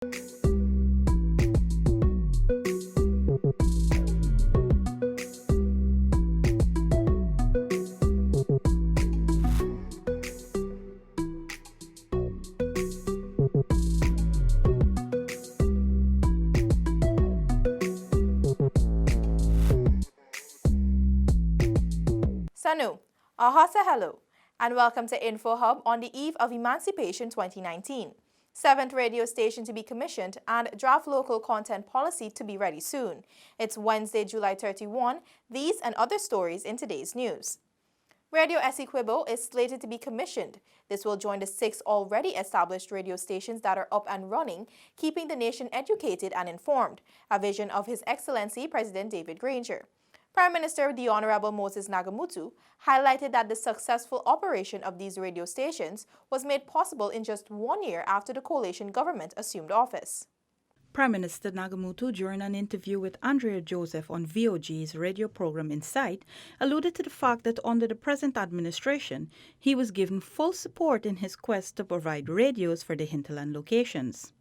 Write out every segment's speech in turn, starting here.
Sanu, ahasa hello, and welcome to Info Hub on the eve of Emancipation 2019. Seventh radio station to be commissioned and draft local content policy to be ready soon. It's Wednesday, July 31. These and other stories in today's news. Radio Essequibo is slated to be commissioned. This will join the 6 already established radio stations that are up and running, keeping the nation educated and informed, a vision of His Excellency President David Granger. Prime Minister the Honorable Moses Nagamutu highlighted that the successful operation of these radio stations was made possible in just 1 year after the coalition government assumed office. Prime Minister Nagamutu, during an interview with Andrea Joseph on VOG's radio program Insight, alluded to the fact that under the present administration, he was given full support in his quest to provide radios for the hinterland locations.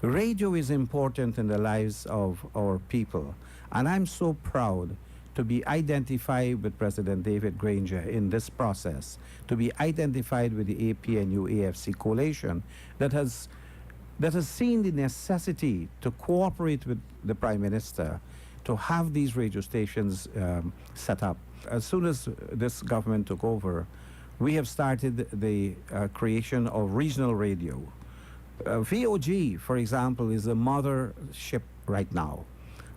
Radio is important in the lives of our people, and I'm so proud to be identified with President David Granger in this process, to be identified with the APNU-AFC coalition that has seen the necessity to cooperate with the Prime Minister to have these radio stations set up. As soon as this government took over, we have started the creation of regional radio. VOG, for example, is a mothership right now,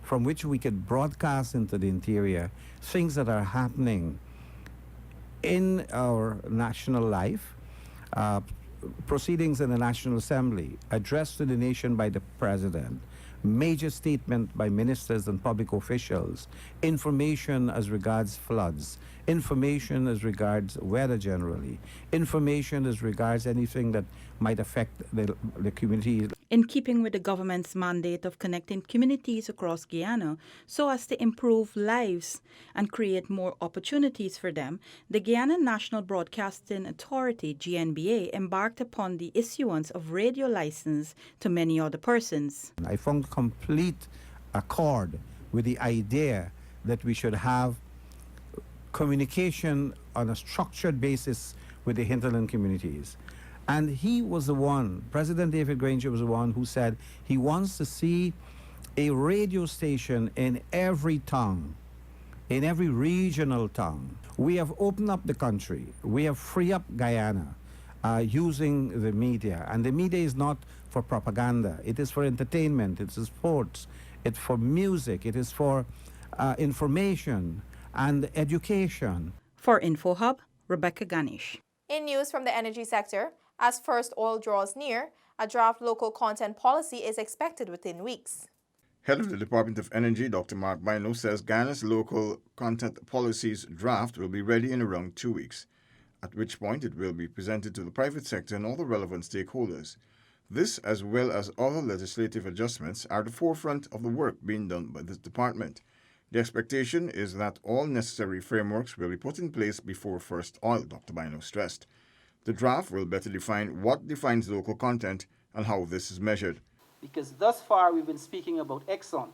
from which we could broadcast into the interior things that are happening in our national life, proceedings in the National Assembly, addressed to the nation by the President, major statement by ministers and public officials, information as regards floods, information as regards weather generally, information as regards anything that might affect the community. In keeping with the government's mandate of connecting communities across Guyana so as to improve lives and create more opportunities for them, the Guyana National Broadcasting Authority, GNBA, embarked upon the issuance of radio license to many other persons. I found complete accord with the idea that we should have communication on a structured basis with the hinterland communities. And he was the one, President David Granger was the one who said he wants to see a radio station in every tongue, in every regional tongue. We have opened up the country. We have freed up Guyana using the media. And the media is not for propaganda. It is for entertainment. It is sports. It's for music. It is for information and education. For InfoHub, Rebecca Ganesh. In news from the energy sector, as first oil draws near, a draft local content policy is expected within weeks. Head of the Department of Energy, Dr. Mark Bino, says Guyana's local content policies draft will be ready in around 2 weeks, at which point it will be presented to the private sector and all the relevant stakeholders. This, as well as other legislative adjustments, are at the forefront of the work being done by this department. The expectation is that all necessary frameworks will be put in place before first oil, Dr. Bino stressed. The draft will better define what defines local content and how this is measured. Because thus far we've been speaking about Exxon,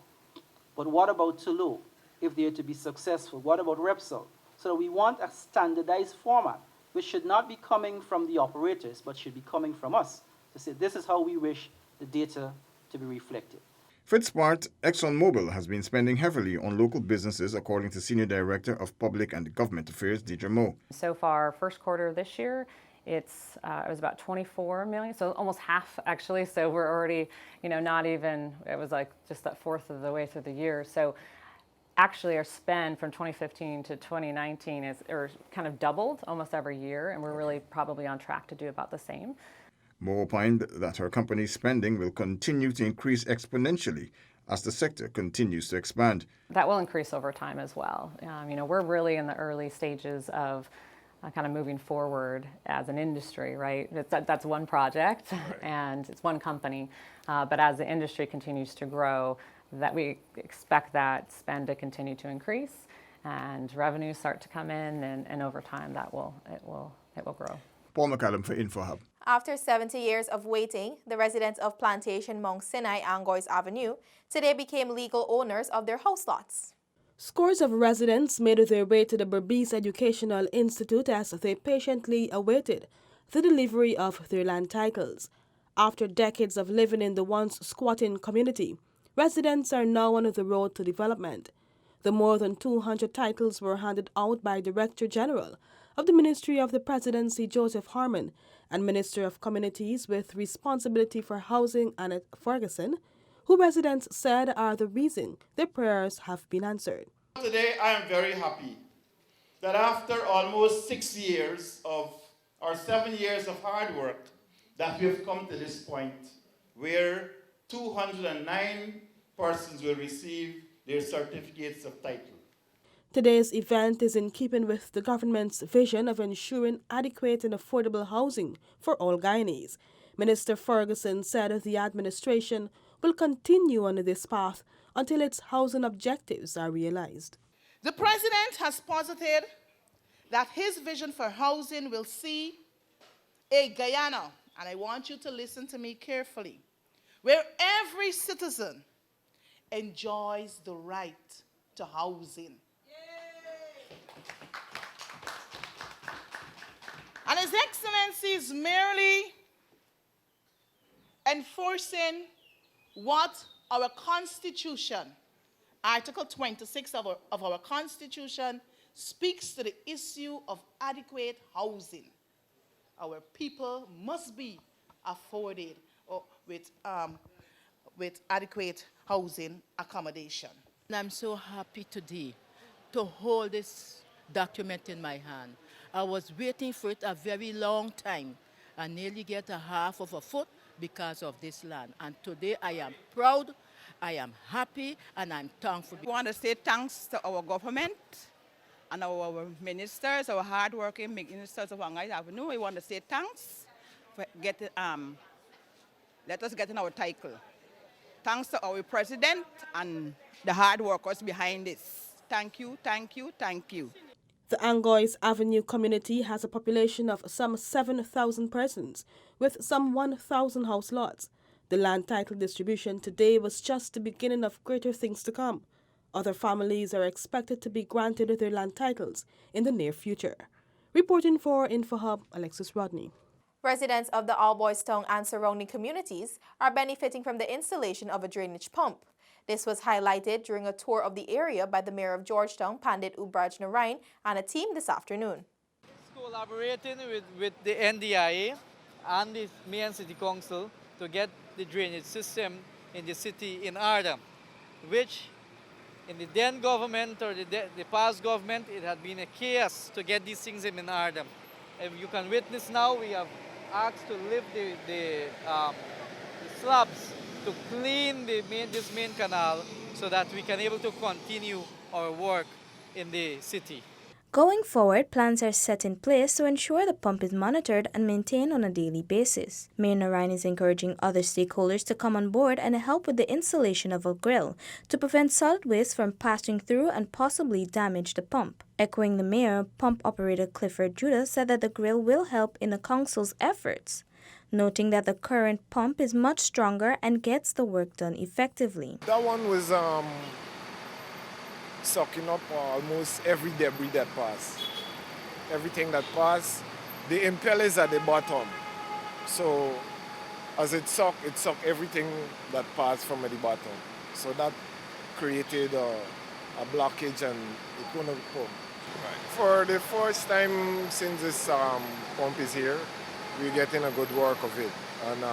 but what about Tullow if they are to be successful? What about Repsol? So we want a standardized format, which should not be coming from the operators, but should be coming from us to say this is how we wish the data to be reflected. For its part, ExxonMobil has been spending heavily on local businesses, according to Senior Director of Public and Government Affairs, Deidre Moe. So far, first quarter of this year, it was about 24 million, so almost half actually. So we're already, not even, it was like just that fourth of the way through the year. So actually our spend from 2015 to 2019 is kind of doubled almost every year, and we're really probably on track to do about the same. Moe opined that her company's spending will continue to increase exponentially as the sector continues to expand. That will increase over time as well. We're really in the early stages of kind of moving forward as an industry, right? That's one project, right, and it's one company. But as the industry continues to grow, that we expect that spend to continue to increase and revenues start to come in, and over time it will grow. Paul McCallum for InfoHub. After 70 years of waiting, the residents of Plantation Mount Sinai, Angois Avenue, today became legal owners of their house lots. Scores of residents made their way to the Berbice Educational Institute as they patiently awaited the delivery of their land titles. After decades of living in the once squatting community, residents are now on the road to development. The more than 200 titles were handed out by Director General of the Ministry of the Presidency, Joseph Harmon, and Minister of Communities with responsibility for housing, Annette Ferguson, who residents said are the reason their prayers have been answered. Today I am very happy that after almost 6 years of, or 7 years of hard work, that we have come to this point where 209 persons will receive their certificates of title. Today's event is in keeping with the government's vision of ensuring adequate and affordable housing for all Guyanese. Minister Ferguson said the administration will continue on this path until its housing objectives are realized. The President has posited that his vision for housing will see a Guyana, and I want you to listen to me carefully, where every citizen enjoys the right to housing. And His Excellency is merely enforcing what our Constitution, Article 26 of our Constitution, speaks to the issue of adequate housing. Our people must be afforded with adequate housing accommodation. And I'm so happy today to hold this document in my hand. I was waiting for it a very long time. I nearly get a half of a foot because of this land. And today I am proud, I am happy, and I'm thankful. We want to say thanks to our government and our ministers, our hard-working ministers of Angois Avenue. We want to say thanks for getting, let us get in our title. Thanks to our president and the hard workers behind this. Thank you, thank you, thank you. The Angois Avenue community has a population of some 7,000 persons, with some 1,000 house lots. The land title distribution today was just the beginning of greater things to come. Other families are expected to be granted their land titles in the near future. Reporting for InfoHub, Alexis Rodney. Residents of the Albois Town and surrounding communities are benefiting from the installation of a drainage pump. This was highlighted during a tour of the area by the Mayor of Georgetown, Pandit Ubraj Narain, and a team this afternoon. Collaborating with the NDIA and the Mayor City Council to get the drainage system in the city in order, which in the then government or the past government, it had been a chaos to get these things in order. If you can witness now, we have asked to lift the slabs to clean this main canal so that we can able to continue our work in the city. Going forward, plans are set in place to ensure the pump is monitored and maintained on a daily basis. Mayor Narain is encouraging other stakeholders to come on board and help with the installation of a grill to prevent solid waste from passing through and possibly damage the pump. Echoing the mayor, pump operator Clifford Judah said that the grill will help in the council's efforts, noting that the current pump is much stronger and gets the work done effectively. That one was sucking up almost every debris that passed. Everything that passed, the impellers at the bottom. So as it sucked everything that passed from the bottom. So that created a blockage and it couldn't pump. Right. For the first time since this pump is here, we're getting a good work of it. And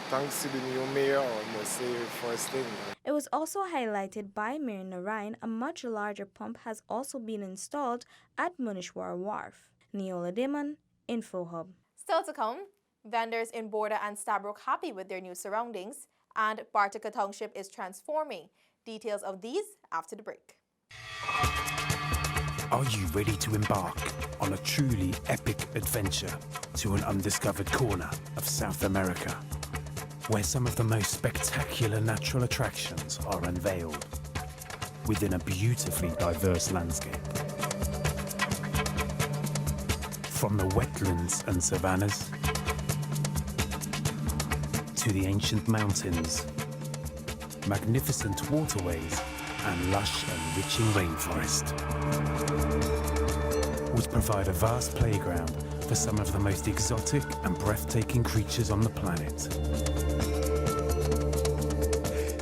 thanks to the new mayor, I must say, first thing. It was also highlighted by Mayor Narain a much larger pump has also been installed at Munishwar Wharf. Neola Damon, InfoHub. Still to come, vendors in Border and Stabroek happy with their new surroundings, and Bartica Township is transforming. Details of these after the break. Are you ready to embark on a truly epic adventure to an undiscovered corner of South America, where some of the most spectacular natural attractions are unveiled within a beautifully diverse landscape? From the wetlands and savannas to the ancient mountains, magnificent waterways and lush enriching rainforest would provide a vast playground for some of the most exotic and breathtaking creatures on the planet,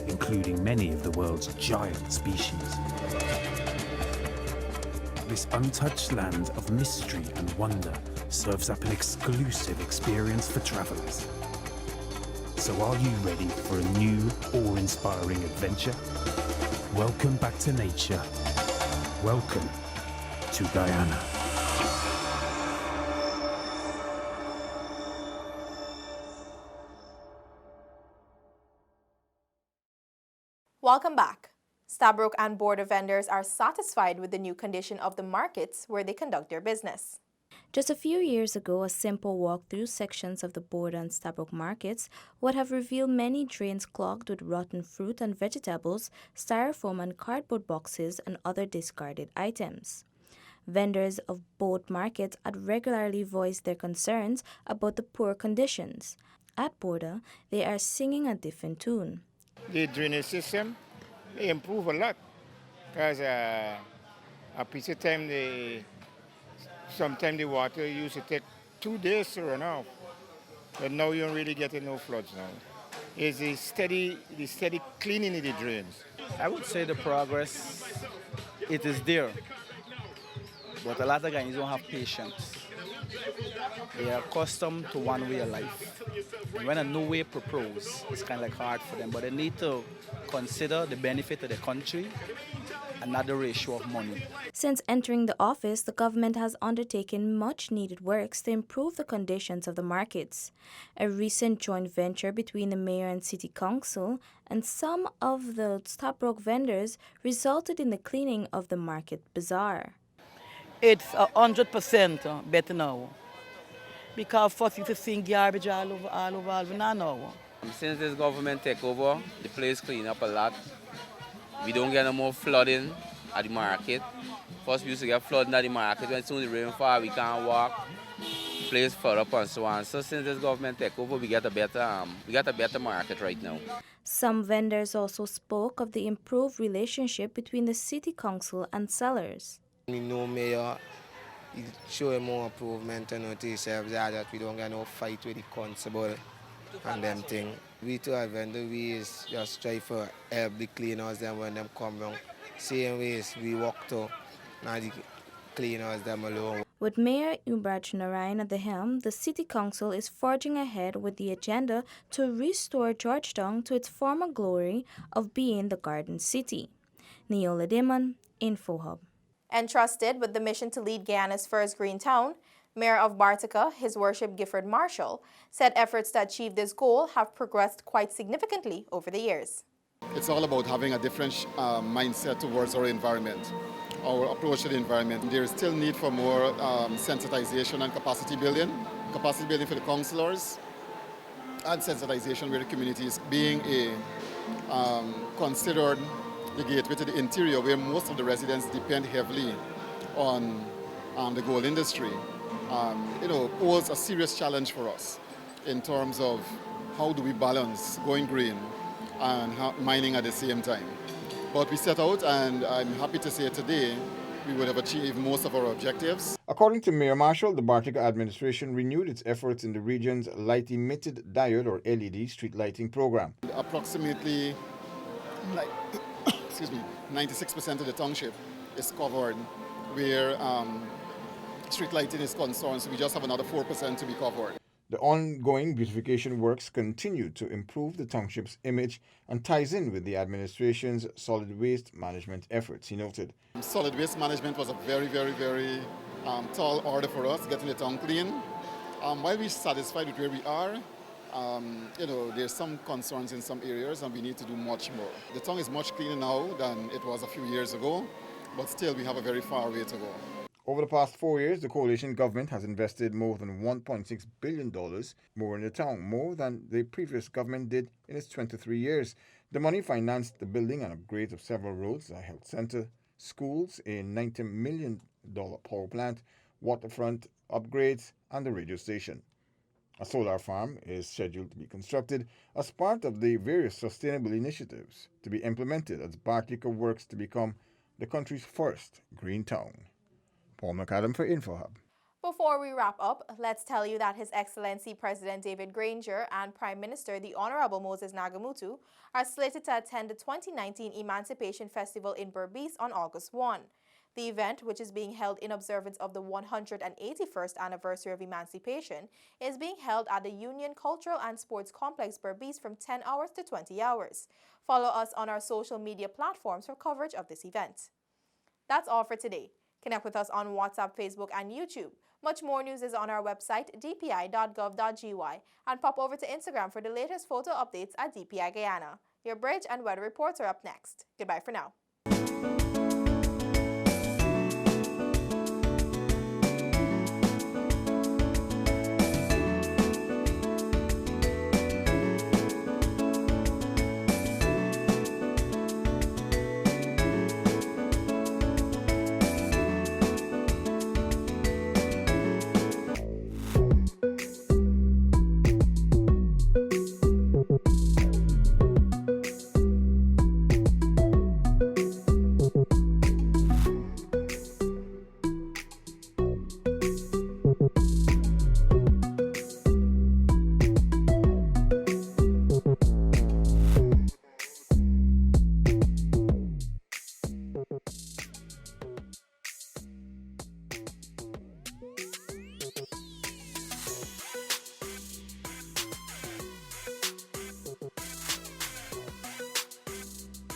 including many of the world's giant species. This untouched land of mystery and wonder serves up an exclusive experience for travelers. So are you ready for a new, awe-inspiring adventure? Welcome back to nature. Welcome to Guyana. Welcome back. Stabroek and border vendors are satisfied with the new condition of the markets where they conduct their business. Just a few years ago, a simple walk through sections of the Border and Stabroek markets would have revealed many drains clogged with rotten fruit and vegetables, styrofoam and cardboard boxes, and other discarded items. Vendors of both markets had regularly voiced their concerns about the poor conditions. At Border, they are singing a different tune. The drainage system, they improve a lot because a piece of time sometimes the water used to take 2 days to run off, but now you don't really get no floods now. It's the steady cleaning of the drains. I would say the progress, it is there, but a lot of guys don't have patience. They are accustomed to one way of life. And when a new way proposed, it's kind of like hard for them, but they need to consider the benefit of the country and not the ratio of money. Since entering the office, the government has undertaken much needed works to improve the conditions of the markets. A recent joint venture between the mayor and city council and some of the Stabroek vendors resulted in the cleaning of the market bazaar. It's 100% better now. Because first you used to see garbage all over now. Since this government take over, the place clean up a lot. We don't get no more flooding at the market. First we used to get flooding at the market. When soon the rain fall, we can't walk. The place flood up and so on. So since this government take over, we get a better market right now. Some vendors also spoke of the improved relationship between the city council and sellers. We know mayor, he show more improvement and that we don't get no fight with the constable and them thing. We too are vendor, we just try for help the cleaners them when them come wrong. Same ways we walk to, now the cleaners them alone. With Mayor Ubraj Narayan at the helm, the City Council is forging ahead with the agenda to restore Georgetown to its former glory of being the Garden City. Neola Dimon, InfoHub. Entrusted with the mission to lead Guyana's first green town, Mayor of Bartica, His Worship Gifford Marshall, said efforts to achieve this goal have progressed quite significantly over the years. It's all about having a different mindset towards our environment, our approach to the environment. There is still need for more sensitization and capacity building for the councillors, and sensitization where the community is being considered the gateway to the interior, where most of the residents depend heavily on the gold industry. Pose a serious challenge for us in terms of how do we balance going green and mining at the same time. But we set out, and I'm happy to say today we would have achieved most of our objectives. According to Mayor Marshall, the Bartica administration renewed its efforts in the region's light-emitted diode or LED street lighting program. Approximately 96% of the township is covered where street lighting is concerned, so we just have another 4% to be covered. The ongoing beautification works continue to improve the township's image and ties in with the administration's solid waste management efforts, he noted. Solid waste management was a very, very, very tall order for us, getting the town clean. While we're satisfied with where we are, there's some concerns in some areas and we need to do much more. The town is much cleaner now than it was a few years ago, but still we have a very far way to go. Over the past 4 years, the coalition government has invested more than $1.6 billion more in the town, more than the previous government did in its 23 years. The money financed the building and upgrades of several roads, a health center, schools, a $90 million power plant, waterfront upgrades, and the radio station. A solar farm is scheduled to be constructed as part of the various sustainable initiatives to be implemented as Bartica works to become the country's first green town. Paul McAdam for InfoHub. Before we wrap up, let's tell you that His Excellency President David Granger and Prime Minister the Honorable Moses Nagamutu are slated to attend the 2019 Emancipation Festival in Berbice on August 1. The event, which is being held in observance of the 181st anniversary of emancipation, is being held at the Union Cultural and Sports Complex Berbice from 10 hours to 20 hours. Follow us on our social media platforms for coverage of this event. That's all for today. Connect with us on WhatsApp, Facebook, and YouTube. Much more news is on our website, dpi.gov.gy, and pop over to Instagram for the latest photo updates at DPI Guyana. Your bridge and weather reports are up next. Goodbye for now.